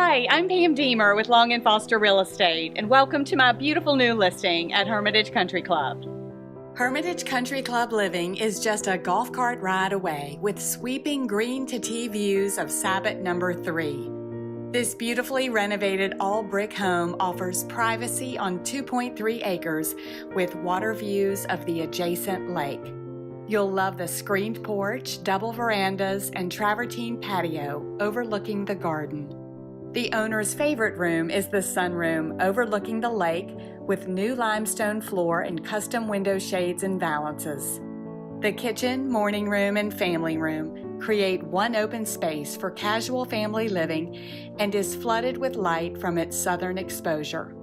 Hi, I'm Pam Diemer with Long & Foster Real Estate, and welcome to my beautiful new listing at Hermitage Country Club. Hermitage Country Club living is just a golf cart ride away with sweeping green-to-tea views of Sabot number 3. This beautifully renovated all-brick home offers privacy on 2.3 acres with water views of the adjacent lake. You'll love the screened porch, double verandas, and travertine patio overlooking the garden. The owner's favorite room is the sunroom overlooking the lake with new limestone floor and custom window shades and valances. The kitchen, morning room, and family room create one open space for casual family living and is flooded with light from its southern exposure.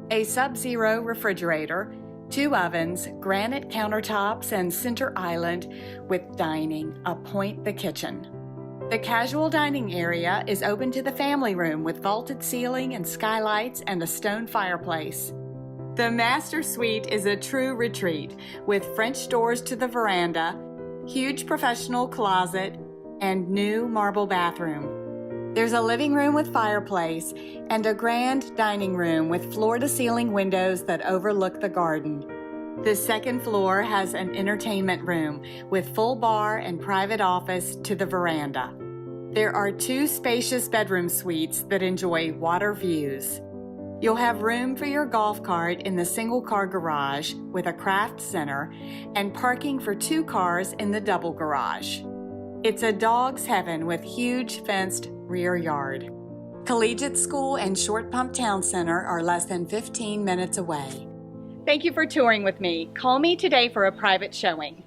A sub-zero refrigerator, 2 ovens, granite countertops, and center island with dining appoint the kitchen. The casual dining area is open to the family room with vaulted ceiling and skylights and a stone fireplace. The master suite is a true retreat with French doors to the veranda, huge professional closet, and new marble bathroom. There's a living room with fireplace and a grand dining room with floor-to-ceiling windows that overlook the garden. The second floor has an entertainment room with full bar and private office to the veranda. There are 2 spacious bedroom suites that enjoy water views. You'll have room for your golf cart in the single-car garage with a craft center and parking for 2 cars in the double garage. It's a dog's heaven with huge fenced rear yard. Collegiate School and Short Pump Town Center are less than 15 minutes away. Thank you for touring with me. Call me today for a private showing.